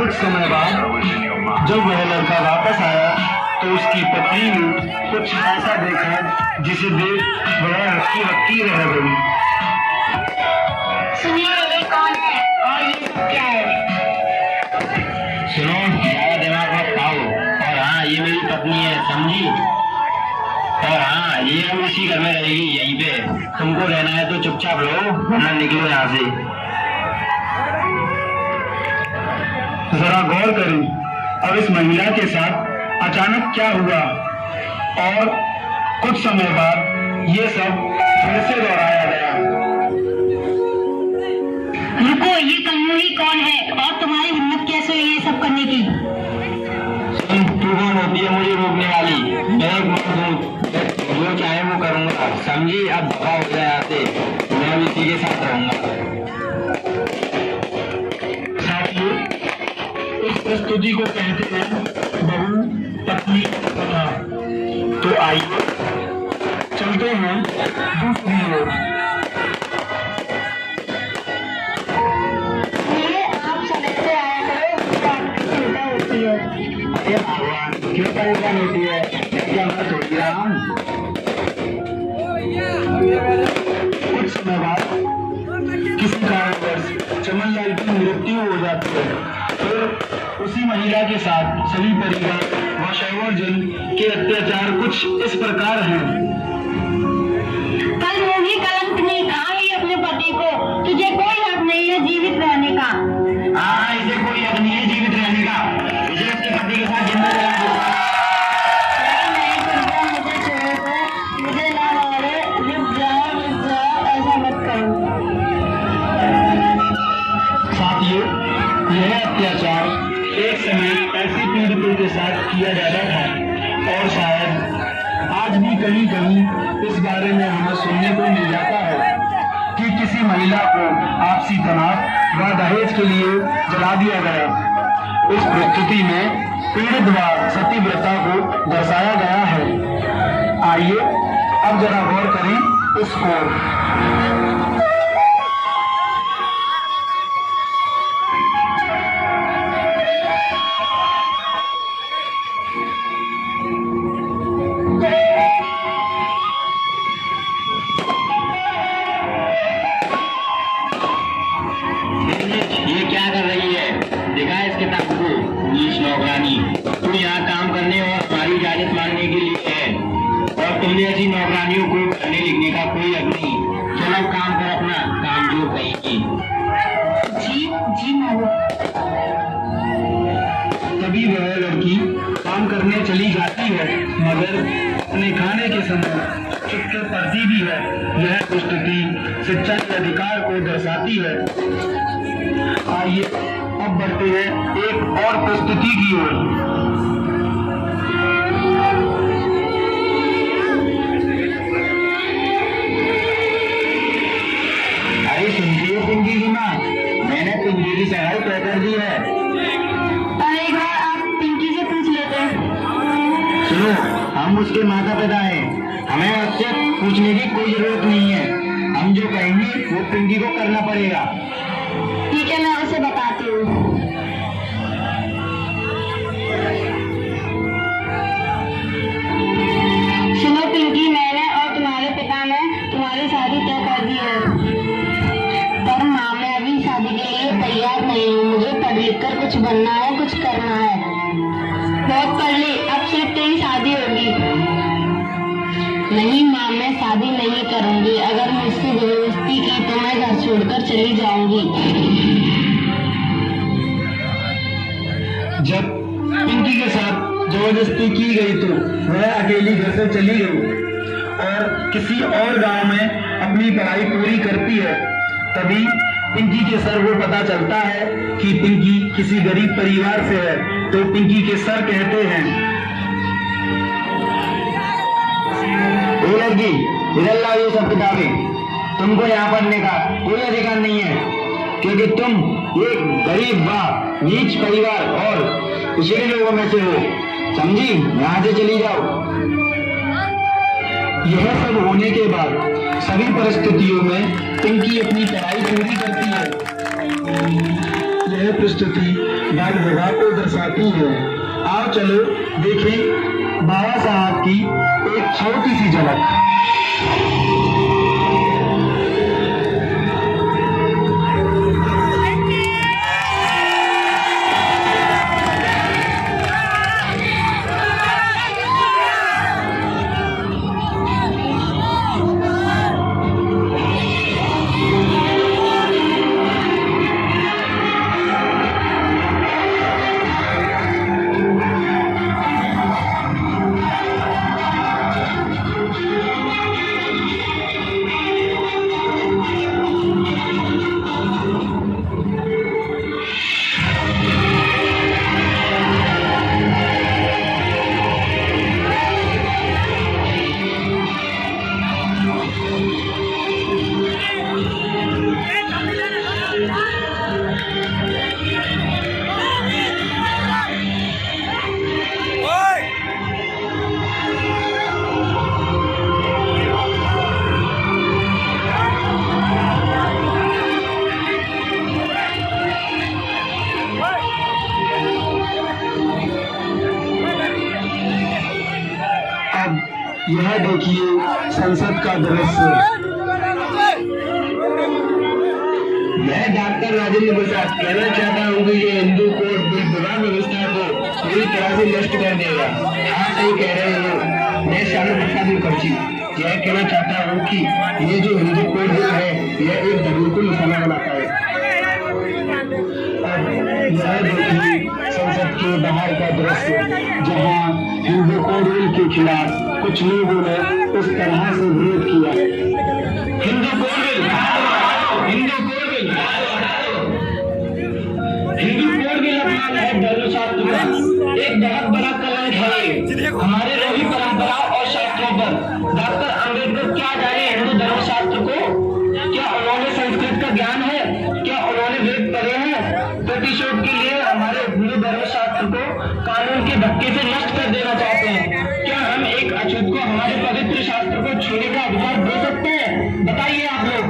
कुछ समय बाद जब वह लड़का वापस आया तो उसकी पत्नी ने कुछ ऐसा देखा जिसे देख वह हक्की हक्की रह गई। सुनिए, ये कौन है और ये सब क्या है? सुनो, ज्यादा दिमाग मत खाओ। और हाँ, ये मेरी पत्नी है, समझी? और हाँ, ये अब इसी घर में रहेगी, यहीं पे। तुमको रहना है तो चुपचाप रहो, वरना निकलो यहाँ से। जरा गौर करें, अब इस महिला के साथ अचानक क्या हुआ और कुछ समय बाद ये सब फिर से दोहराया गया। रुको, ये कन्नूरी कौन है और तुम्हारी हिम्मत कैसे हुई ये सब करने की? तू कौन होती है मुझे रोकने वाली? मैं एक मर्द हूँ, जो चाहे वो करूँगा, समझी? अब दफा हो जाए यहाँ से, मैं भी इसी के साथ रहूँगा। साथियों, इस प्रस्तुति को कहते हैं बहू पत्नी कथा। तो आइए चलते हैं दूसरी ओर। ये आप समझते आया करो, तो आपकी चिंता होती है। अरे भगवान, क्यों परेशान होती है? मैं क्या मत होती रहा हूँ? कुछ समय बाद किसी कारणवश चमनलाल की मृत्यु हो जाती है। फिर उसी महिला के साथ सभी परिवार व शैवजन के अत्याचार कुछ इस प्रकार हैं। कल मुझे कलंक ने कहा ही अपने पति को, तुझे कोई हक नहीं है जीवित रहने का। हाँ, इसे कोई हक नहीं है जीवित रहने का। इसे अपने पति के साथ जिंदा रहना होगा। नहीं, कृपया मुझे छोड़ दो, मुझे ना मारे, रुक जाओ, ऐसा मत करो। साथियों, यह अत्याचार एक समय ऐसी पीड़ितों के साथ किया जाता था और शायद आज भी कहीं कहीं इस बारे में हमें सुनने को मिल जाता है कि किसी महिला को आपसी तनाव व दहेज के लिए जला दिया गया। इस प्रस्तुति में पीड़ित व सतीव्रता को दर्शाया गया है। आइए अब जरा गौर करें इस ओर। ये क्या कर रही है? दिखा इस किताब को। नीच नौकरानी, तू यहाँ काम करने और हमारी इजाजत मांगने के लिए है, और तुमने ऐसी नौकरानियों को पढ़ने लिखने का कोई हक नहीं। चलो काम कर अपना, काम जो कहेगी। जी जी मालूम। तभी वह लड़की काम करने चली जाती है, मगर अपने खाने के समय चुपके पड़ती भी है। यह प्रस्तुति शिक्षा के अधिकार को दर्शाती है। आइए अब बढ़ते हैं एक और प्रस्तुति की ओर। अरे सुनती हो पिंकी की माँ? मैंने पिंकी की सगाई तय कर दी है। और एक बार आप पिंकी से पूछ लेते हैं। सुनो, हम उसके माता पिता हैं, हमें उससे पूछने की कोई जरूरत नहीं है। हम जो कहेंगे वो पिंकी को करना पड़ेगा। ठीक है, मैं उसे बताती हूँ। सुनो पिंकी, मैंने और तुम्हारे पिता ने तुम्हारी शादी तय कर दी है, पर माँ मैं अभी शादी के लिए तैयार नहीं हूँ। मुझे पढ़ लिख कर कुछ बनना है, कुछ करना है। बहुत पढ़ ली, अब सिर्फ तेरी शादी होगी। नहीं माँ, मैं शादी नहीं करूँगी। अगर मुझसे जबरदस्ती की तो मैं घर छोड़कर चली जाऊंगी। जब पिंकी के साथ जबरदस्ती की गई तो वह अकेली घर से चली गई और किसी और गांव में अपनी पढ़ाई पूरी करती है। तभी पिंकी के सर को पता चलता है कि पिंकी किसी गरीब परिवार से है। तो पिंकी के सर कहते हैं, ए लड़की, इधर लाओ ये सब किताबें। तुमको यहाँ पढ़ने का कोई अधिकार नहीं है, क्योंकि तुम एक गरीब व नीच परिवार और पिछड़े लोगों में से हो। समझी? यहाँ से चली जाओ। यह सब होने के बाद सभी परिस्थितियों में पिंकी अपनी पढ़ाई पूरी करती है। यह प्रस्तुति संविधान विभाग को दर्शाती है। आओ चलो देखें बाबा साहब की एक छोटी सी झलक। यह देखिए संसद का दृश्य। मैं डॉक्टर राजेंद्र प्रसाद कहना चाहता हूँ कि ये हिंदू कोड बिल विवाह व्यवस्था को पूरी तरह से नष्ट कर देगा। आप सही कह रहे हो। मैं श्यामा प्रसाद मुखर्जी यह कहना चाहता हूँ कि ये जो हिंदू कोड बिल है यह एक दलील को निशाना बनाता है। यह देखिए संसद के बाहर का दृश्य जहाँ हिंदू कोड बिल के खिलाफ कुछ लोगों ने इस तरह से विरोध किया। Hindu code bill, Hindu code bill, Hindu code bill अपमान है धर्मशास्त्र का एक बहुत बड़ा कलंक है हमारे रवि परंपराओं और शास्त्रों पर। डॉक्टर अम्बेडकर क्या जाने हिंदू धर्मशास्त्र को? क्या उन्होंने संस्कृत का ज्ञान है? क्या उन्होंने वेद पढ़े हैं? प्रतिशोध के लिए हमारे हिंदू धर्मशास्त्र को कानून के धक्के से नष्ट कर देना चाहते हैं। क्या हम एक अछूत को हमारे पवित्र शास्त्र को छूने का अधिकार दे सकते हैं? बताइए आप लोग।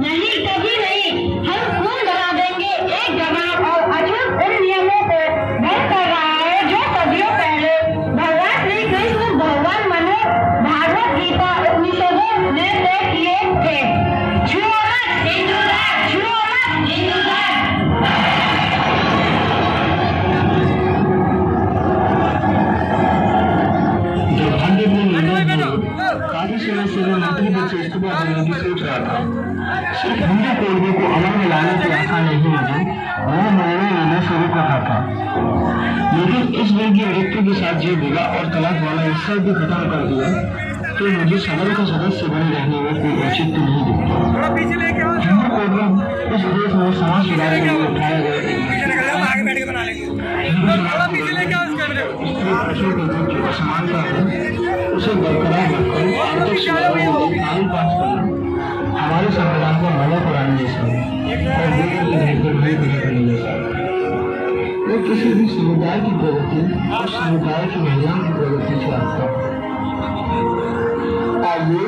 नहीं, कभी नहीं। हम खून बना देंगे एक जवान और अछूत उन नियमों को भंग कर रहा है जो सदियों पहले भगवान श्री कृष्ण, भगवान मनु, भागवत गीता, उपनिषदों ने तय किए थे। छुओ मत हिंदू धर्म, छुओ मत हिंदू धर्म। काफी समय से मैं मंत्री पद से इस्तीफा देने की सोच रहा था। सिर्फ हिंदू कोड बिल को अमल में लाने की आशा नहीं मुझे, वो निर्णय लेना शुरू करता था। लेकिन इस बिल की मृत्यु के साथ जो विवाह और तलाक वाला हिस्सा भी खत्म कर दिया तो मुझे सदन का सदस्य बने रहने में कोई औचित्य नहीं दिखता। हिंदू कोड बिल इस देश में समाज सुधार के लिए उठाया गया असमानता है उसे बरकरार रखकर आर्थिक सुधारों के लिए कानून पास करना हमारे संविधान को नया पुराने जैसा और बेहतर करने जैसा। मैं किसी भी समुदाय की प्रगति और समुदाय की महिलाओं की प्रगति चाहता हूँ। आइए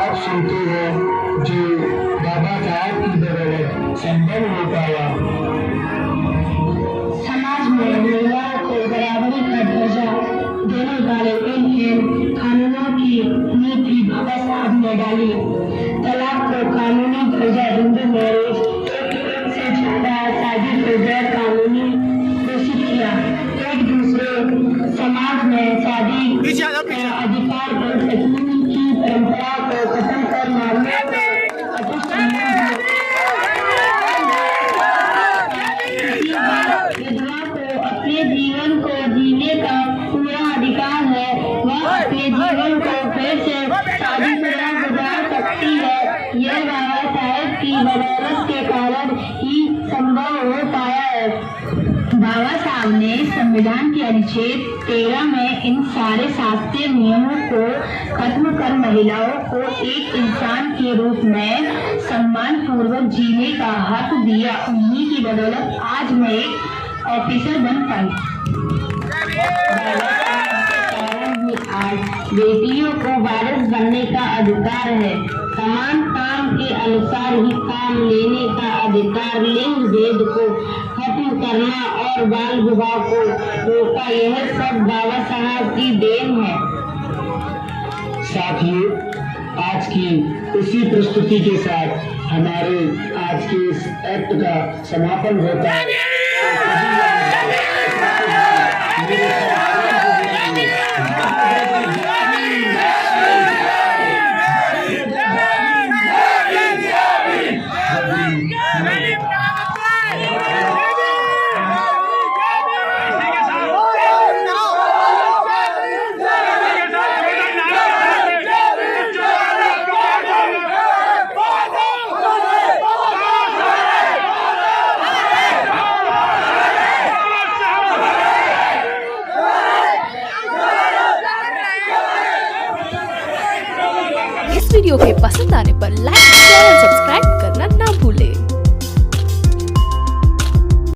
अब सुनते हैं जो बाबा साहब की बदौलत संभव हो पाया। समाज में महिलाओं को बराबरी का दर्जा देने वाले इन कानूनों की नीति बाबा साहब ने डाली। तलाक को कानूनी दर्जा, हिंदू मैरिज, एक से ज्यादा शादी को गैर कानूनी घोषित किया। एक दूसरे समाज में शादी का अधिकार पर की परंपरा को खत्म कर मामले को विधवा को अपने जीवन को जीने का पूरा अधिकार है। वह अपने जीवन को फिर से शादीशुदा गुजार सकती है। यह बाबा साहब की बदौलत के कारण ही संभव हो पाया है। बाबा साहब ने संविधान के अनुच्छेद 13 में इन सारे शास्त्रीय नियमों को खत्म कर महिलाओं को एक इंसान के रूप में सम्मान पूर्वक जीने का हक दिया। उन्हीं की बदौलत आज मैं एक ऑफिसर बन पाई। आज बेटियों को वारिस बनने का अधिकार है। समान काम के अनुसार ही काम लेने का अधिकार, लिंग भेद को खत्म करना और बाल विवाह को रोका, यह सब बाबा साहब की देन है। साथियों, आज की इसी प्रस्तुति के साथ हमारे आज के इस एक्ट का समापन होता है। इस वीडियो के पसंद आने पर लाइक शेयर और सब्सक्राइब करना ना भूलें।